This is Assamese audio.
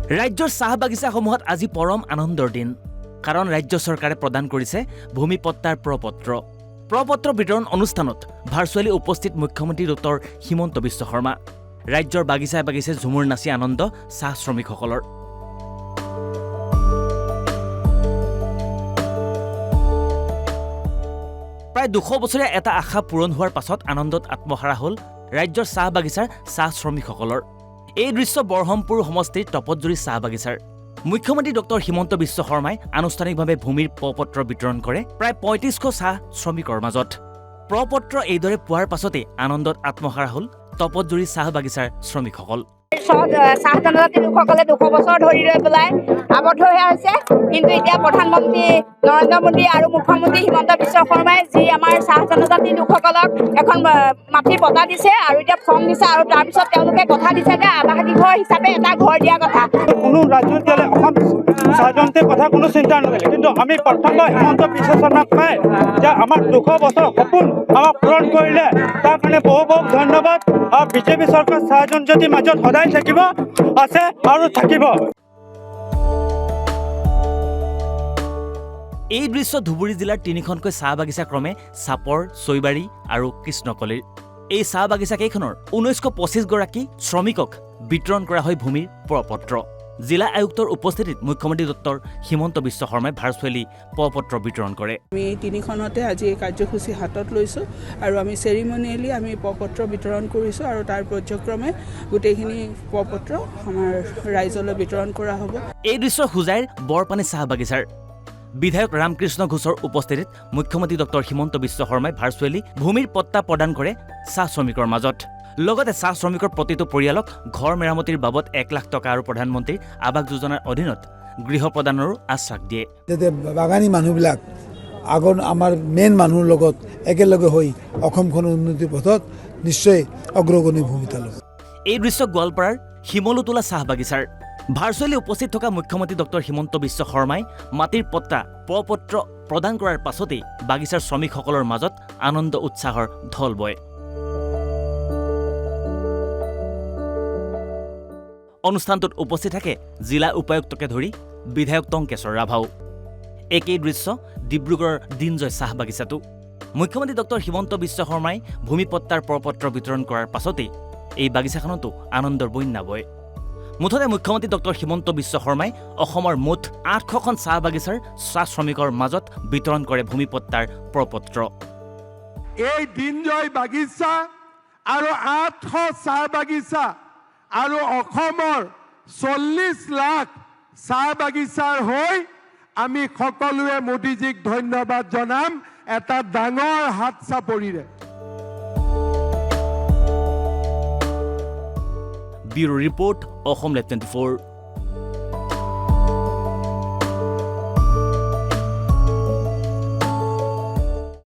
ৰাজ্যৰ চাহ বাগিচাসমূহত আজি পৰম আনন্দৰ দিন কাৰণ ৰাজ্য চৰকাৰে প্ৰদান কৰিছে ভূমিপট্টাৰ প্ৰপত্ৰ বিতৰণ অনুষ্ঠানত ভাৰ্চুৱেলি উপস্থিত মুখ্যমন্ত্ৰী ডক্টৰ হিমন্ত বিশ্ব শৰ্মা ৰাজ্যৰ বাগিচাই বাগিচাই ঝুমুৰ নাচি আনন্দ চাহ শ্ৰমিকসকলৰ প্ৰায় 200 বছৰীয়া এটা আশা পূৰণ হোৱাৰ পাছত আনন্দত আত্মহাৰা হ'ল ৰাজ্যৰ চাহ বাগিচাৰ চাহ শ্ৰমিকসকলৰ এই দৃশ্য বৰহমপুৰ সমষ্টিৰ তপতজুৰি চাহ বাগিচাৰ মুখ্যমন্ত্ৰী ডক্টৰ হিমন্ত বিশ্ব শৰ্মাই আনুষ্ঠানিকভাৱে ভূমিৰ প্ৰপত্ৰ বিতৰণ কৰে প্ৰায় 3500 চাহ শ্ৰমিকৰ মাজত প্ৰপত্ৰ এইদৰে পোৱাৰ পাছতে আনন্দত আত্মহাৰা হ'ল তপতজুৰি চাহ বাগিচাৰ শ্ৰমিকসকল চাহ জনজাতি লোকসকলে 200 বছৰ ধৰি লৈ পেলাই আবদ্ধ হৈ আছে কিন্তু এতিয়া প্ৰধানমন্ত্ৰী নৰেন্দ্ৰ মোদী আৰু মুখ্যমন্ত্ৰী হিমন্ত বিশ্ব শৰ্মাই যি আমাৰ চাহ জনজাতি লোকসকলক এখন মাটিৰ বঁটা দিছে আৰু এতিয়া ফৰ্ম দিছে আৰু তাৰপিছত তেওঁলোকে কথা দিছে যে আৱাসী ঘৰ হিচাপে এটা ঘৰ দিয়া কথা কোনো ৰাজনীতিলে অসম চাহ জনজাতিৰ কথা কোনো চিন্তা নকৰে কিন্তু আমি প্ৰথম হিমন্ত বিশ্ব শৰ্মাক পাই যে আমাৰ 200 বছৰ সপোন আমাক পূৰণ কৰিলে তাৰ কাৰণে বহু বহু ধন্যবাদ আৰু বিজেপি চৰকাৰ চাহ জনজাতিৰ মাজত সদায় থাকিব আছে আৰু থাকিব এই দৃশ্য ধুবুৰী জিলাৰ 3খনকৈ চাহ বাগিচা ক্ৰমে চাপৰ চৈবাৰী আৰু কৃষ্ণকলিৰ এই চাহ বাগিচা কেইখনৰ 1925 গৰাকী শ্ৰমিকক বিতৰণ কৰা হয় ভূমিৰ প্ৰপত্ৰ জিলা আয়ুক্তৰ উপস্থিতিত মুখ্যমন্ত্ৰী ডক্টৰ হিমন্ত বিশ্ব শৰ্মাই ভাৰ্চুৱেলি প্ৰপত্ৰ বিতৰণ কৰে আমি 3খনতে আজি এই কাৰ্যসূচী হাতত লৈছোঁ আৰু আমি চেৰিমনিয়েলি আমি প্ৰপত্ৰ বিতৰণ কৰিছোঁ আৰু তাৰ পৰ্যক্ৰমে গোটেইখিনি প্ৰপত্ৰ আমাৰ ৰাইজলৈ বিতৰণ কৰা হ'ব এই দৃশ্য হুজাইৰ বৰপানী চাহ বাগিচাৰ বিধায়ক ৰামকৃষ্ণ ঘোষৰ উপস্থিতিত মুখ্যমন্ত্ৰী ডক্টৰ হিমন্ত বিশ্ব শৰ্মাই ভাৰ্চুৱেলি ভূমিৰ পট্টা প্ৰদান কৰে চাহ শ্ৰমিকৰ মাজত লগতে চাহ শ্ৰমিকৰ প্ৰতিটো পৰিয়ালক ঘৰ মেৰামতিৰ বাবদ 1 লাখ টকা আৰু প্ৰধানমন্ত্ৰীৰ আৱাস যোজনাৰ অধীনত গৃহ প্ৰদানৰো আশ্বাস দিয়ে বাগানী মানুহবিলাক আগৰ আমাৰ মেইন মানুহৰ লগত একেলগে হৈ অসমখনৰ উন্নতিৰ পথত নিশ্চয় অগ্ৰগণী ভূমিকা ল'ব এই দৃশ্য গোৱালপাৰাৰ শিমলুতোলা চাহ বাগিচাৰ ভাৰ্চুৱেলি উপস্থিত থকা মুখ্যমন্ত্ৰী ডক্টৰ হিমন্ত বিশ্ব শৰ্মাই মাটিৰ পট্টা প্ৰপত্ৰ প্ৰদান কৰাৰ পাছতেই বাগিচাৰ শ্ৰমিকসকলৰ মাজত আনন্দ উৎসাহৰ ঢল বয় অনুষ্ঠানটোত উপস্থিত থাকে জিলা উপায়ুক্তকে ধৰি বিধায়ক টংকেশ্বৰ ৰাভাও একেই দৃশ্য ডিব্ৰুগড়ৰ দিনজয় চাহ বাগিচাটো মুখ্যমন্ত্ৰী ডক্টৰ হিমন্ত বিশ্ব শৰ্মাই ভূমিপট্টাৰ প্ৰপত্ৰ বিতৰণ কৰাৰ পাছতেই এই বাগিচাখনতো আনন্দৰ বন্যা বয় মুঠতে মুখ্যমন্ত্ৰী ডক্টৰ হিমন্ত বিশ্ব শৰ্মাই অসমৰ মুঠ 800খন চাহ বাগিচাৰ চাহ শ্ৰমিকৰ মাজত বিতৰণ কৰে ভূমিপট্টাৰ প্ৰপত্ৰ এই দিনজয় বাগিচা আৰু 800 চাহ বাগিচা আৰু অসমৰ 40 লাখ চাহ বাগিচাৰ হৈ আমি সকলোৱে মোদীজীক ধন্যবাদ জনাম এটা ডাঙৰ হাত চাপৰিৰে ব্যুৰো ৰিপৰ্ট অসম লাইভ 24